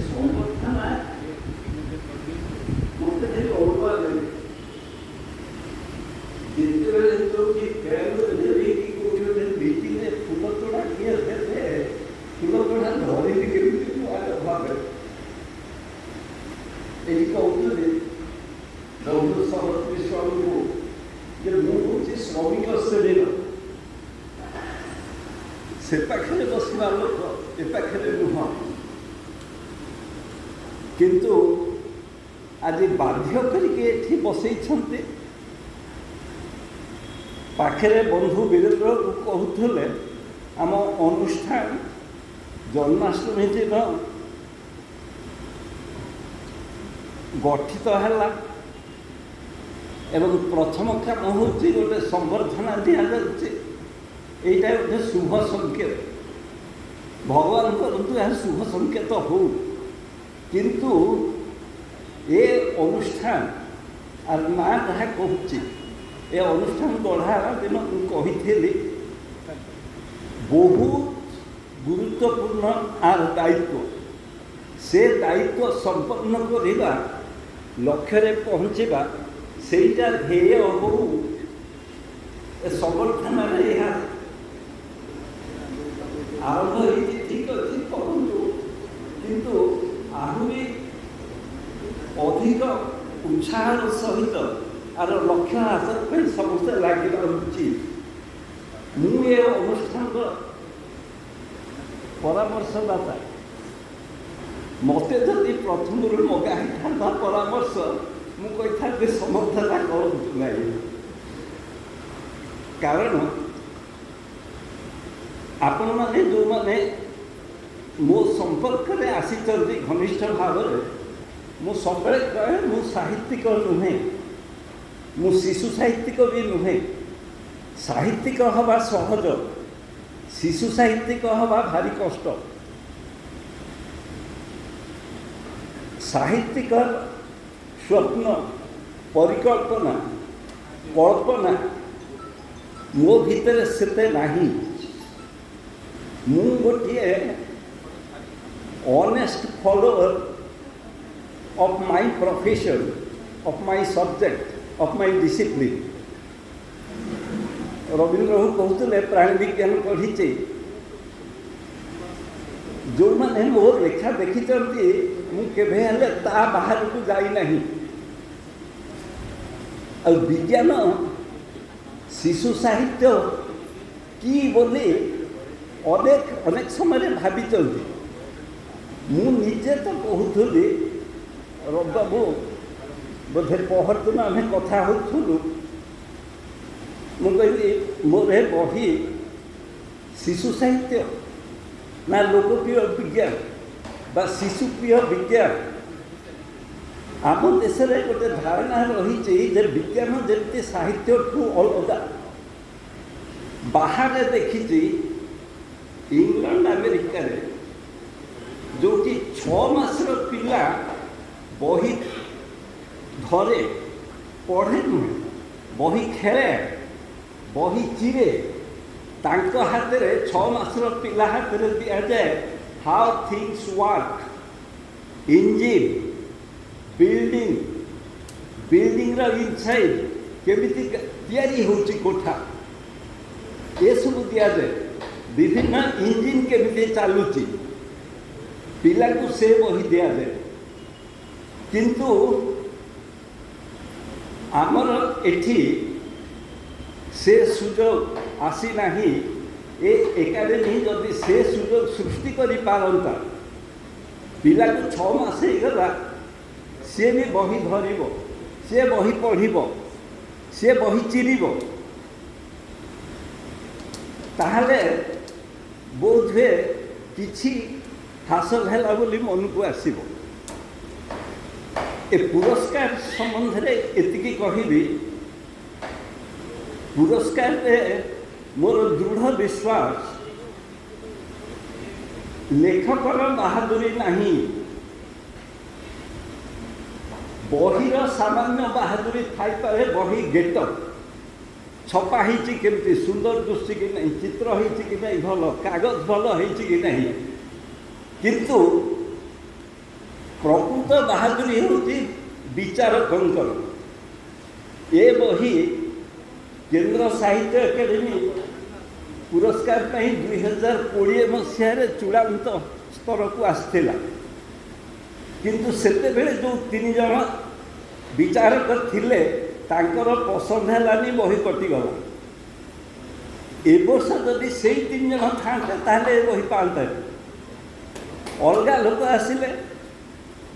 संबर्धना मत अड़ुआ लगे जिते तो कि मीटिंग फूल तोड़ा किए फूल तोड़ा धरी के भाव ये कहते रघु सरस्वती स्वामी को जे मुझे श्रमिक श्रेणी से पाखे बसवा लोक ए पाखे नुह किंतु आज बाध्य करके बसई पाखे बंधु वीरेन्द्र कहते आम अनुष्ठान जन्माष्टमी दिन गठित है एवं प्रथम काम हूँ गोटे संबर्धना दि जाए यहीटा गोटे शुभ संकेत भगवान करतु यह शुभ संकेत हो किंतु ये अनुष्ठान आर ना जहाँ कहूँ ए अनुष्ठान गढ़ा दिन कही बहुत गुरुत्वपूर्ण आर दायित्व से दायित्व संपन्न करवा लक्ष्य पहुँचवा सेटा ध्येय हो संगठन आरंभ हो ठीक अच्छे कहतु किंतु आहरी अधिक उत्साह सहित आर लक्ष्य हासिल पर समस्ते लगे उचित मुझे अनुष्ठान परामर्शदाता मत जदि प्रथम मगाही था परामर्श मुझे समर्थना करूँ ना कारण आपण मैंने जो मैंने मो संपर्क में आसी घनिष्ठ भाव मु सब कहे मु साहित्यिक नुहे मु शिशु साहित्यिक भी नुहे साहित्यिक हवा सहज शिशु साहित्यिक हवा भारी कष्ट साहित्यिक स्वप्न परिकल्पना कल्पना मो भीतर सेते नहीं मु गोटे honest follower of my profession of my subject of my discipline Ravindra कहते प्राणी विज्ञान पढ़ी जो मैंने मो लेखा देखी मुझे बाहर को जाई नहीं विज्ञान शिशु साहित्य कि बोली अनेक अनेक समय भावी मुझे तो कहूली बाबू बोधे पहर दिन आम कथा होलु मुझे मोर बही शिशु साहित्य ना लोकप्रिय विज्ञान बा शिशुप्रिय विज्ञान आम देश में गोटे धारणा रही विज्ञान जमी साहित्य ठू अलग बाहर देखी इंग्लैंड अमेरिका जो कि 6 मासर पिला बही धरे पढ़े नुहे बही खेले बही चिरे तांको हाथ में 6 मासर पिला हाथ में दि जाए how things work engine building building inside केमिति तैयारी होची कोठा ये सब दि जाए विभिन्न इंजिन केमिति चलुची पिला को से बही दि जाए किंतु आमर एठी से सुजोग आसी नाही ए एकाडेमी जदि से सुजोग सृष्टि करि पारंता पिला को 6 मास गला सी भी बही धरब सी बही पढ़ब सी बही चिरीब ताहले बोध हुए किछि हासिल है बोली मन को आसब ए पुरस्कार संबंध में एतिकी कहबी पुरस्कार मोर दृढ़ विश्वास लेखकर बहादुरी नहीं बहीर सामान्य बहादुरी थाईपे बही गेटअप छपा होती सुंदर दुष्टि कि नहीं चित्र होती कि नहीं भल कागज भल होती कि नहीं किंतु प्रकृत बहादुरी हूँ विचारकों ए बही केंद्र साहित्य एकेडमी पुरस्कार 2020 मसीह चूड़ांत स्तर को आसला किंतु सेते जो 3 जन विचारक थिले तांकर पसंद है बही कटिगला ए वर्ष जदि से 3 जन था बही पाता अलग लोक आसिले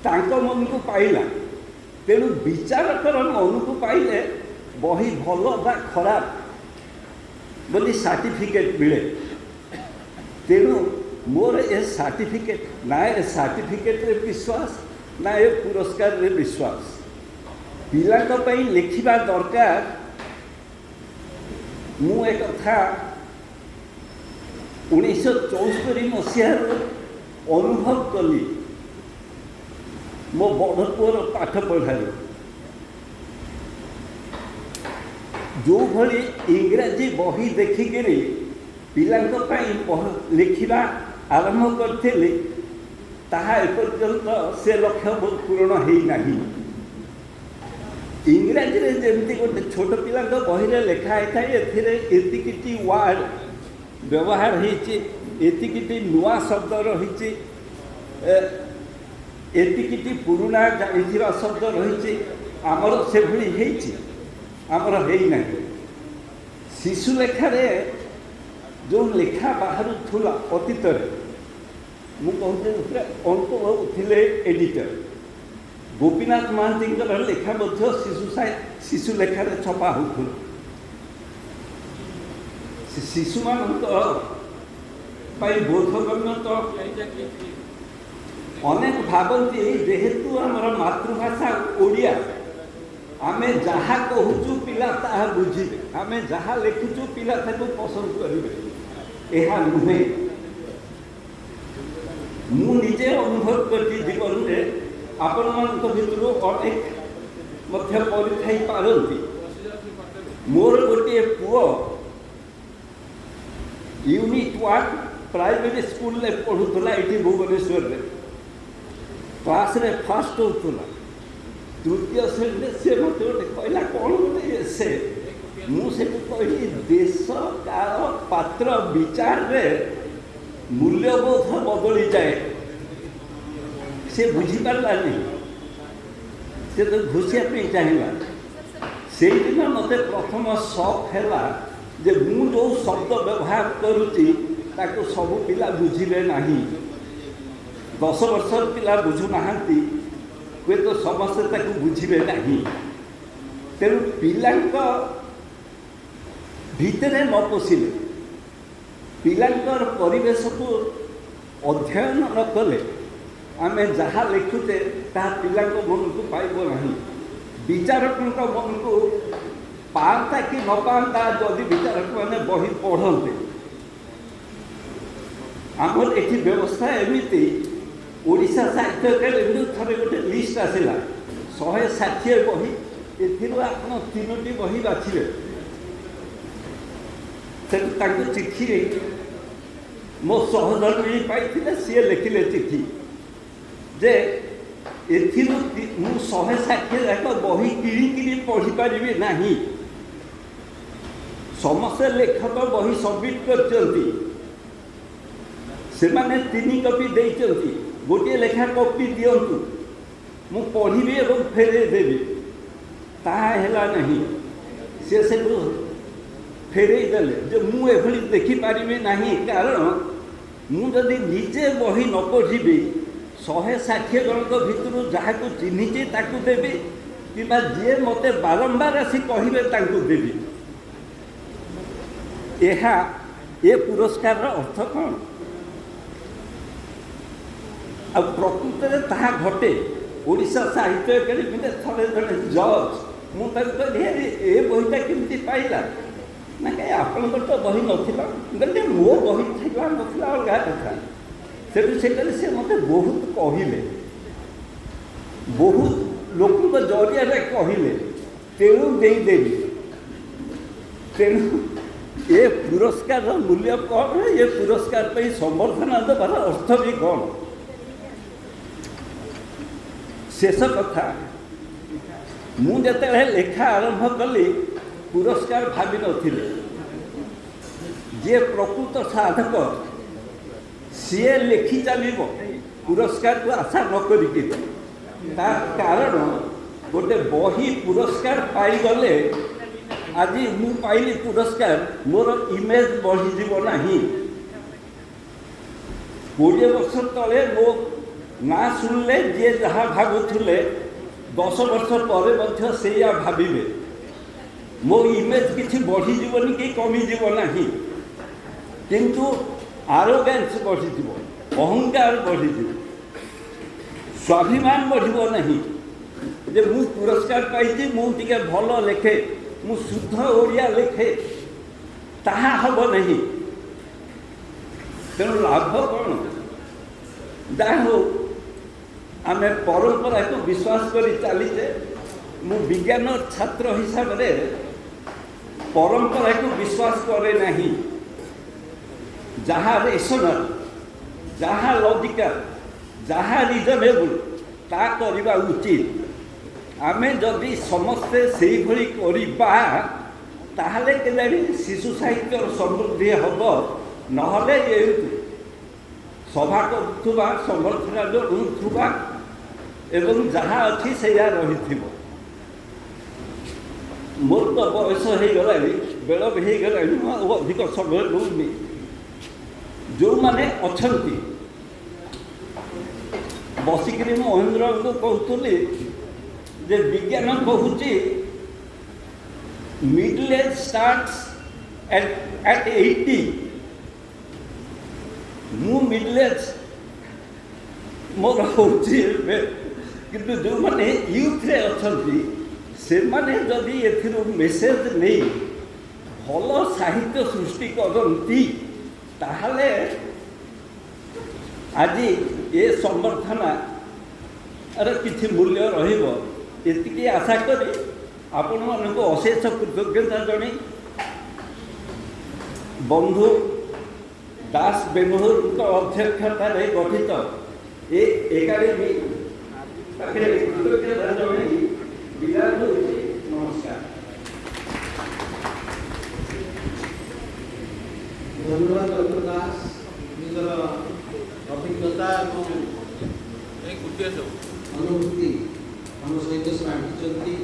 मन को पाइला तेणु विचारकर मन को पाइले बही भल बा खराब बोली सर्टिफिकेट मिले तेणु मोर ए सर्टिफिकेट ना ए सर्टिफिकेट रे विश्वास ना ए पुरस्कार रे विश्वास पिलांक पई लिखिबा दरकार मु एक कथा 1974 मसीह अनुभव कली मो बड़ पुअर पाठ पढ़ाई जो भली इंग्राजी बही देखिकी पिलांक पई लिखिबा आरंभ करथिले ताहा एपर्यंत से लक्ष्य पूर्ण होई नाही इंग्राजी रे जेमती गोटे छोट पिलांक बही रे लिखा है एथिरे एतिकिटी वर्ड व्यवहार होइछि एतिकिटी नुआ शब्द रहिछि एतिकिटी पुराना जानिथिबा शब्द रहिछि आमर से भली हेछि आमर हेई नाही शिशु लेखारे जो लेखा बाहर थुला अतीत मु कहते पूरा अनुभव थिले एडिटर गोपीनाथ महांती लेखा शिशु लेखारे छपा होउथुला शिशु मान बोधगम्य तो अनेक भावती जेहेतु आमर मातृभाषा ओडिया आमे जहाँ कहूँ पिला ताहा बुझे आमे जहाँ लिखुचु पिला ताको पसंद करेंगे यह नुहे मु निजे अनुभव करती जीवन में आपण मान भितर अनेक मध्य परीक्षा पारती मोर गोटे पुओ यूनिट 1 प्राइवेट स्कूल ले पढ़ुला ये भुवनेश्वर रे क्लास रे फर्स्ट होता तृतीय श्रेणी से मत गोटे कहला कौन गोटे से मुझे कहली देश काल पात्र विचार रे मूल्यबोध बदली जाए से बुझीपारा नहीं से तो घुषिया चाहिए से दिन मत प्रथम शौक है जे मु जो शब्द व्यवहार करुच्ची ताको सब पिला बुझिले नहीं 10 वर्ष पिला बुझुना हुए तो समस्ते ताको बुझिले नहीं तेणु पिलांक भितरे न पशिले पिलांकर परिवेश को अध्ययन न कले आमे जहाँ लिखुचे ताहा पिलांक मन को पाइब नहीं विचारक मन को पाता कि न पाता जदि विचारक मैंने बही पढ़ते आमर ये व्यवस्था एमती ओडिशा साहित्य अकादेमी थे गोटे लिस्ट आसला 160 बही आप 3टी बही बाछिले चिठी मो सहधर्मी पाई सी लिखिले चिठी जे एथिरु मु 160 जाक बही किणी पढ़ी पारि नहीं समस्त लेखक बही सबमिट करचंती से माने 3 कॉपी देइचंती गोटे लेखा कॉपी दियंतु मु पढ़ी और फेरे देवी ताहा हैला नहीं से फेरे देले जे मु एभली देखि पारिबे नहीं कारण मु जदि निजे बही न पढ़ी 160 जनक भितर जहाँ को चिन्हिचे ताकू देवी कि जी मत बारंबार आसी कहे ताकू देवी ये पुरस्कार अर्थ कौन आ प्रकृत में ताहा घटे ओडिशा साहित्य अकादेमी थे जड़े जज मुझे ए बहीटा केमती पाइला ना कहीं आप तो बही नाला कहते मो बही थी नाला अलग कथा से मत बहुत कहले बहुत लोक जरिया कहले तेणु देदेवी तेणु ये पुरस्कार मूल्य कौन ये पुरस्कार पर संबर्धना देवार अर्थ भी कौन शेष कथा मुझे लेखा आरंभ कली पुरस्कार भावी नथिले जे प्रकृत साधक सी लिखि चलो पुरस्कार को आशा न करिके तार कारण गोटे बही पुरस्कार पाईगले आज मु पाइली पुरस्कार मोर इमेज बढ़ीज ना 20 वर्ष तले मो ना शुणिले जी जहाँ भावुले 10 वर्ष पर से भावे मो इमेज किसी बढ़ीजनी कि कमिज ना किंतु आरोगेंस बढ़ी अहंकार बढ़ी स्वाभिमान बढ़ नहीं जे मु पुरस्कार पाई मुझे भल लिखे मु शुद्ध ओडिया लिखे ताहा हम नहीं तेणु लाभ कौन जहाँ हो आम परंपरा को विश्वास कर चलीचे मु विज्ञान छात्र हिसाब से परंपरा को विश्वास करे नहीं जहाँ रेशनल जहाँ लॉजिकल जहाँ रिजनेबल ता करवा उचित आमे जदि समस्ते से भली करबा ताहले केजानी शिशु साहित्य समृद्धि हम नहले ये सभा करुवा संगठन रुवा एवं जहाँ अच्छी से रही मोर तो बयस हो गला बेल भी हो गला अधिक समय लूनी जो माने अच्छी बसिक महेंद्र को कहूली जे विज्ञान कहूँ मिडल एज स्टार्ट्स एट 80 मु मिडल एज मोर होची किंतु जो माने यूथ रे अच्छी से माने जदि एथिरो मेसेज नहीं भल साहित्य सृष्टि करती ताहले आज ये संबर्धना किसी मूल्य रही आशा करी आपण मान अशेष कृतज्ञता जन बंधु दास बेमुहूर अध्यक्षता गठित ये एकाडेमी कृतज्ञता जन विदाय नमस्कार। धन्यवाद डॉक्टर दास निजर अभिज्ञता अनुभूति आम सहित बांटी